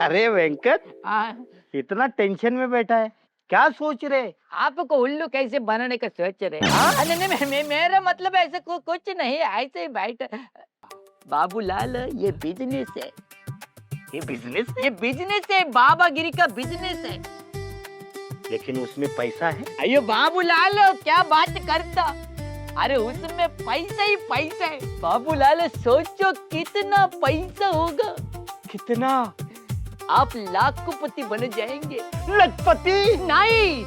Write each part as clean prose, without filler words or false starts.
अरे वेंकट, हाँ, इतना टेंशन में बैठा है, क्या सोच रहे? आपको उल्लू कैसे बनाने का सोच रहे? नहीं नहीं, मेरा मतलब ऐसे कुछ नहीं, ऐसे ही बैठ। बाबूलाल, ये बिजनेस है, ये बिजनेस है, ये बिजनेस है, बाबागिरी का बिजनेस है। लेकिन उसमें पैसा है। अयो बाबूलाल, क्या बात करता? अरे उसमें पैसा ही पैसा है। बाबूलाल, सोचो कितना पैसा होगा। कितना? आप लाखपति बन जाएंगे। लखपति नहीं,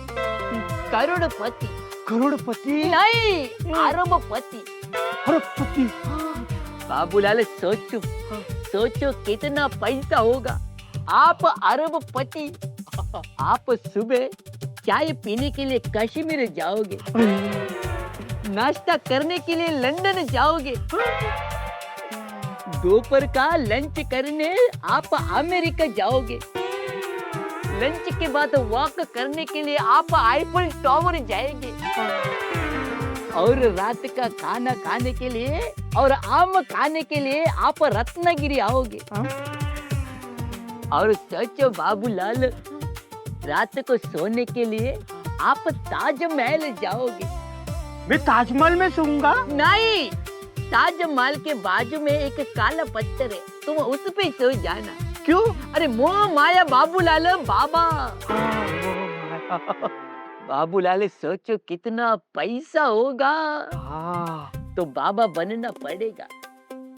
करोड़पति। करोड़पति नहीं, अरबपति। अरबपति। बाबूलाल, सोचो सोचो कितना पैसा होगा। आप अरबपति, आप सुबह चाय पीने के लिए कश्मीर जाओगे, नाश्ता करने के लिए लंदन जाओगे, दोपहर का लंच करने आप अमेरिका जाओगे, लंच के बाद वॉक करने के लिए आप आईफल टावर जाएंगे, और रात का खाना खाने के लिए और आम खाने के लिए आप रत्नागिरी आओगे। और सोचो बाबूलाल, रात को सोने के लिए आप ताजमहल जाओगे। मैं ताजमहल में सोऊंगा? नहीं, ताजमहल के बाजू में एक काला पत्थर है, तुम उस पे सो जाना। क्यों? अरे मोह माया बाबूलाल, बाबा। बाबूलाल, सोचो कितना पैसा होगा। हाँ, तो बाबा बनना पड़ेगा।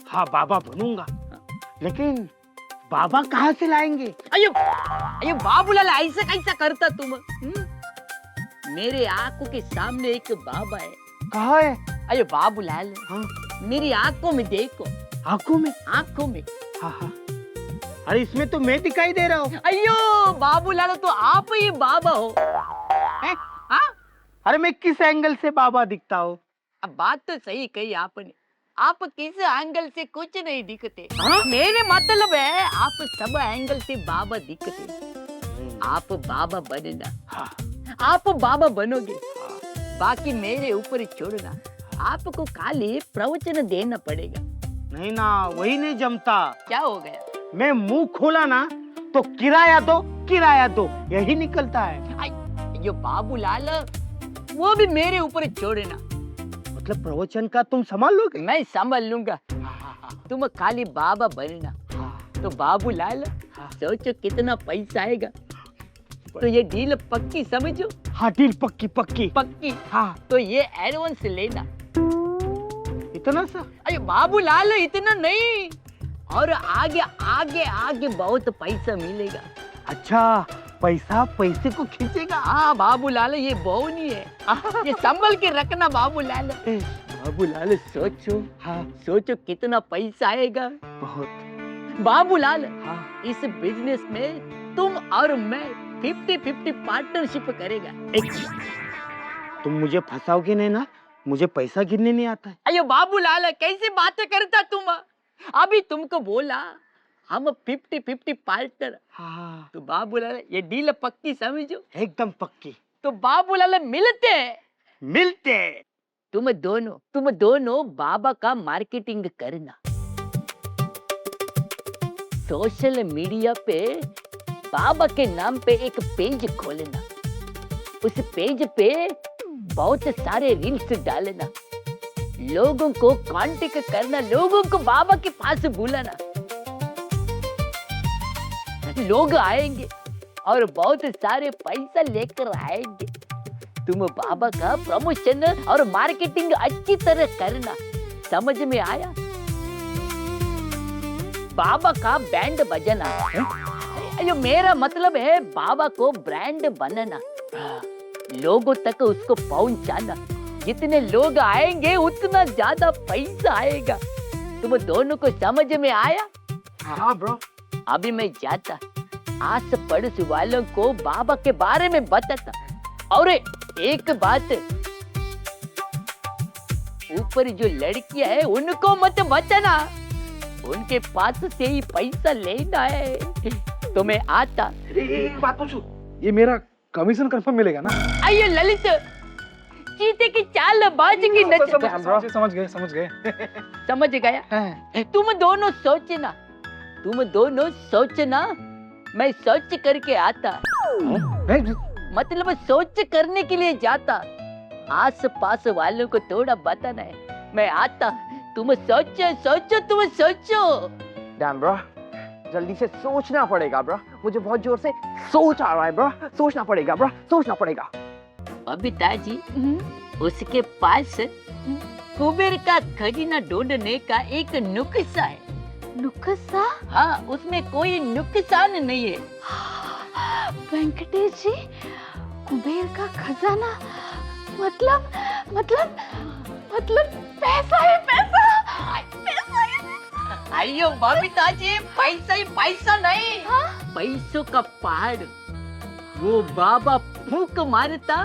हाँ बाबा बनूंगा, लेकिन बाबा कहाँ से लाएंगे? अयो अयो बाबूलाल, ऐसा कैसा करता तुम? मेरे आंखों के सामने एक बाबा है। कहाँ है? अयो बाबूलाल, हाँ, मेरी आंखों में देखो, आंखों में? आंखों में। हाँ हाँ, अरे इसमें तो मैं दिखाई दे रहा हूँ। अयो बाबूलाल, तो आप ही बाबा हो। हैं? हाँ? अरे मैं किस एंगल से बाबा दिखता हूँ? अब बात तो सही कही आपने, आप किस एंगल से कुछ नहीं दिखते। मेरे मतलब है आप सब एंगल से बाबा दिखते। आप बाबा बनना। हाँ, आप बाबा बनोगे, बाकी मेरे ऊपर छोड़ना। आपको खाली प्रवचन देना पड़ेगा। नहीं ना, वही नहीं जमता। क्या हो गया? मैं मुंह खोला ना तो किराया दो, किराया दो, यही निकलता है। यो बाबूलाल, वो भी मेरे ऊपर छोड़ना। मतलब प्रवचन का तुम संभाल लोगे? मैं संभाल लूंगा, तुम खाली बाबा बनना। तो बाबूलाल, सोचो कितना पैसा आएगा। तो ये डील पक्की समझो। हाँ, डील पक्की पक्की पक्की। हाँ, तो ये एडवांस लेना। इतना सा? अरे बाबूलाल, इतना नहीं, और आगे आगे आगे बहुत पैसा मिलेगा। अच्छा, पैसा पैसे को खींचेगा। हाँ बाबूलाल, ये बोनी है, ये संभल के रखना बाबूलाल। बाबूलाल, सोचो, हाँ, सोचो कितना पैसा आएगा। बहुत। बाबूलाल, हाँ, इस बिजनेस में तुम और मैं 50-50 पार्टनरशिप करेगा। तुम मुझे फंसाओगे नहीं ना? मुझे पैसा गिनने नहीं आता है। अयो बाबूलाल, कैसे बातें करता तुम? अभी तुमको बोला हम 50-50 पार्टनर। हाँ, तो बाबूलाल, ये डील पक्की समझो। एकदम पक्की। तो बाबूलाल, मिलते मिलते। तुम दोनों बाबा का मार्केटिंग करना। सोशल मीडिया पे बाबा के नाम पे एक पेज खोलना। उस पेज पे बहुत सारे रील्स डालना, लोगों को कांटेक्ट करना, लोगों को बाबा के पास बुलाना। लोग आएंगे और बहुत सारे पैसा लेकर आएंगे। तुम बाबा का प्रमोशन और मार्केटिंग अच्छी तरह करना। समझ में आया? बाबा का बैंड बजना। अयो मेरा मतलब है बाबा को ब्रांड बनना, लोगों तक उसको पहुंचाना। जितने लोग आएंगे उतना ज्यादा पैसा आएगा। तुम दोनों को समझ में आया? हाँ ब्रो। अभी मैं जाता, आस पड़ोस वालों को बाबा के बारे में बताता। और एक बात, ऊपर जो लड़कियां है उनको मत बताना, उनके पास से ही पैसा लेना है। तो मैं आता। एक बात पूछूं, ये मेरा कमीशन कंफर्म मिलेगा ना? आइए ललित, चीते की चाल बाज की नजर। समझ गए समझ गया? तुम दोनों सोचना मैं सोच करके आता, नहीं, मतलब सोच करने के लिए जाता, आस पास वालों को थोड़ा बताना है। मैं आता, तुम सोचो सोचो तुम सोचो। डैम ब्रो, जल्दी से सोचना पड़ेगा ब्रो, मुझे बहुत जोर से सोच आ रहा है ब्रो, सोचना पड़ेगा ब्रो, सोचना पड़ेगा। बबीता जी, उसके पास कुबेर का खजाना ढूंढने का एक नुस्खा है। नुस्खा? हाँ, उसमें कोई नुकसान नहीं है। वेंकटेश जी, कुबेर का खजाना मतलब मतलब मतलब पैसा है, पैसा पैसा है। अयो बबीता जी, पैसा ही पैसा नहीं, हाँ? पैसों का पहाड़। वो बाबा फूंक मारता,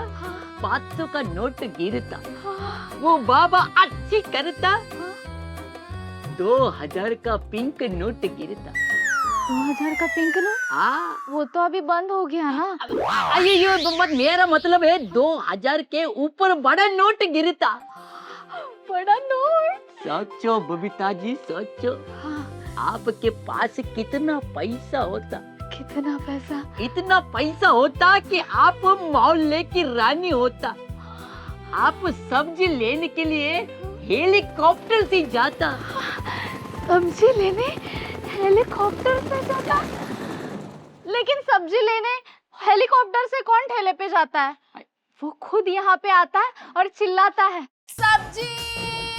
500 का नोट गिरता। वो बाबा अच्छी करता, 2000 का पिंक नोट गिरता। 2000 का पिंक नोट? हाँ, वो तो अभी बंद हो गया ना। अयो मेरा मतलब है 2000 के ऊपर बड़ा नोट गिरता। बड़ा नोट? सोचो बबीता जी, सोचो, हाँ। आपके पास कितना पैसा होता? कितना पैसा? इतना पैसा होता कि आप मोहल्ले की रानी होता। आप सब्जी लेने के लिए हेलीकॉप्टर से जाता। सब्जी लेने हेलीकॉप्टर से जाता? लेकिन सब्जी लेने हेलीकॉप्टर से कौन ठेले पे जाता है? वो खुद यहाँ पे आता है और चिल्लाता है, सब्जी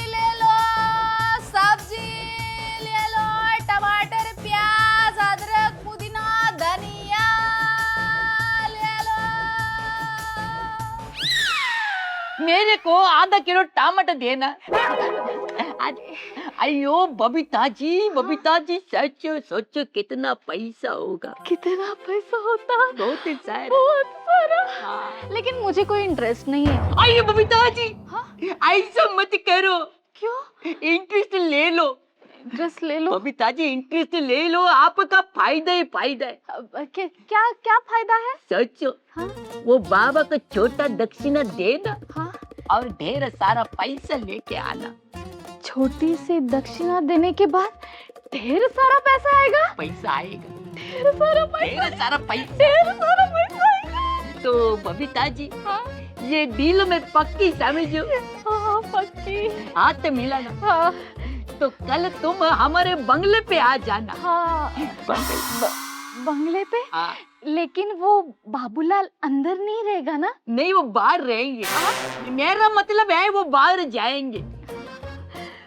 ले लो, सब्जी ले लो, टमाटर, प्याज, अदरक, पुदीना, धनिया ले लो। मेरे को आधा किलो टमाटर देना। अयो बबीता जी, सोचो सोचो कितना पैसा होगा। कितना पैसा होता? बहुत सारा। बहुत सारा। हाँ। लेकिन मुझे कोई इंटरेस्ट नहीं है। अयो बबीता जी, हाँ? ऐसा मत करो। क्यों? इंटरेस्ट ले लो। इंटरेस्ट ले लो? बबीता जी, इंटरेस्ट ले लो, आपका फायदा ही फायदा है। क्या क्या फायदा है? सोचो, हाँ? वो बाबा को छोटा दक्षिणा देना हाँ? और ढेर सारा पैसा लेके आना। छोटी सी दक्षिणा देने के बाद ढेर सारा पैसा आएगा? पैसा आएगा, ढेर सारा पैसा? ढेर सारा पैसा। ढेर सारा पैसा आएगा? तो बबीता जी, हाँ? ये डील में पक्की समझो। हाँ, पक्की। हाथ मिलाना। हाँ। तो कल तुम हमारे बंगले पे आ जाना। हाँ। बंगले पे? हाँ। लेकिन वो बाबूलाल अंदर नहीं रहेगा ना? नहीं, वो बाहर रहेंगे। मेरा मतलब है वो बाहर जाएंगे।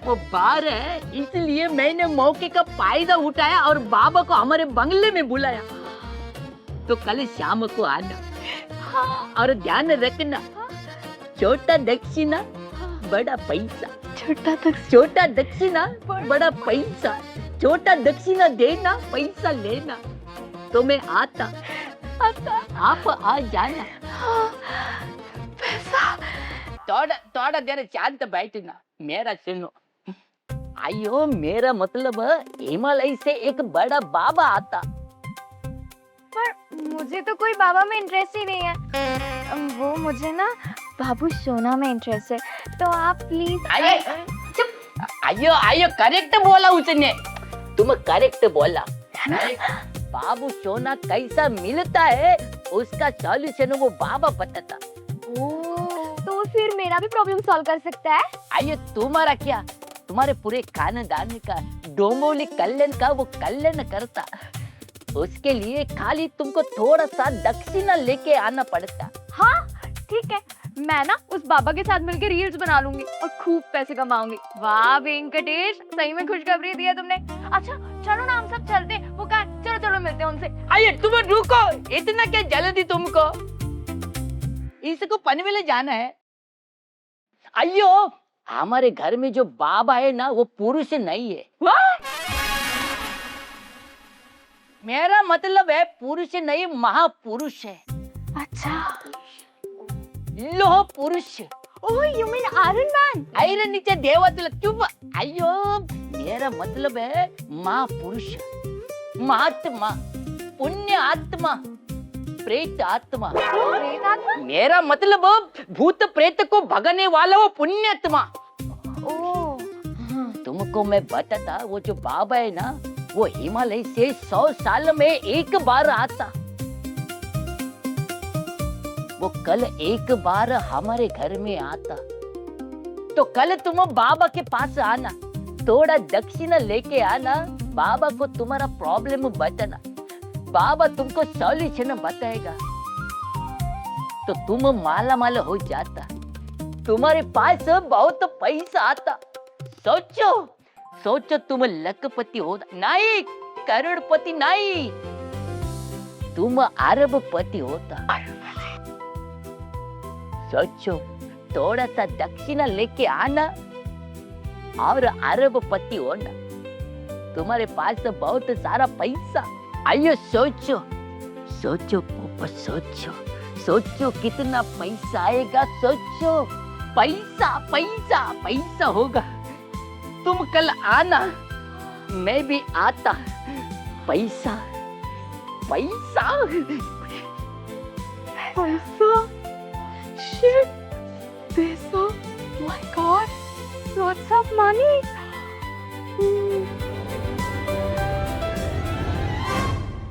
वो बाहर है, इसलिए मैंने मौके का फायदा उठाया और बाबा को हमारे बंगले में बुलाया। तो कल शाम को आना। हाँ। और ध्यान रखना, छोटा दक्षिणा बड़ा पैसा। छोटा दक्षिणा बड़ा पैसा। छोटा दक्षिणा देना, पैसा लेना। तो मैं आता, आप आ जाना। पैसा? थोड़ा देर शांत बैठना, मेरा सुनो। आयो, मेरा मतलब हिमालय से एक बड़ा बाबा आता। पर मुझे तो कोई बाबा में इंटरेस्ट ही नहीं है। वो मुझे ना बाबू सोना में इंटरेस्ट है। तो आप प्लीज। आयो करेक्ट बोला उसने, तुम करेक्ट बोला। बाबू सोना कैसा मिलता है उसका सॉल्यूशन वो बाबा बताता। तो फिर मेरा भी प्रॉब्लम सॉल्व कर सकता है? आयो, तुम्हारा क्या, तुम्हारे पूरे खानदान का, डोंबोली कल्याण का वो कल्याण करता। उसके लिए खाली तुमको थोड़ा सा दक्षिणा लेके आना पड़ता। हाँ ठीक है, मैं ना उस बाबा के साथ मिलकर रील्स बना लूंगी और खूब पैसे कमाऊंगी। वाह वेंकटेश, सही में खुशखबरी दी है तुमने। अच्छा चलो ना, हम सब चलते हैं। वो कहा चलो चलो मिलते हैं उनसे। आइए तुम रुको, इतना क्या जल्दी तुमको? इसको पनवेल जाना है। आइयो, हमारे घर में जो बाबा है ना वो पुरुष नहीं है। मेरा मतलब है पुरुष नहीं, महापुरुष है। अच्छा, लोह पुरुष। Oh you mean iron man? Iron नीचे देवा तुला चुप। अयो, मेरा मतलब है महापुरुष, महात्मा, पुण्य आत्मा, प्रेत आत्मा। प्रेत आत्मा? मेरा मतलब भूत प्रेत को भगाने वाला वो पुण्यात्मा। ओह तुमको मैं बताता, वो जो बाबा है ना वो हिमालय से 100 साल में एक बार आता। वो कल एक बार हमारे घर में आता। तो कल तुम बाबा के पास आना, थोड़ा दक्षिणा लेके आना, बाबा को तुम्हारा प्रॉब्लम बताना, बाबा तुमको सॉल्यूशन बताएगा। तो तुम माला माला हो जाता, तुम्हारे पास बहुत पैसा आता। सोचो सोचो, तुम लखपति होता, नहीं करोड़पति नहीं, तुम अरबपति होता। सोचो, थोड़ा सा दक्षिणा लेके आना और अरबपति होना, तुम्हारे पास बहुत सारा पैसा। आइयो सोचो सोचो पापा, सोचो सोचो कितना पैसा आएगा। सोचो, पैसा पैसा पैसा होगा। तुम कल आना, मैं भी आता। पैसा पैसा पैसा, shit, पैसा, my God, lots of money.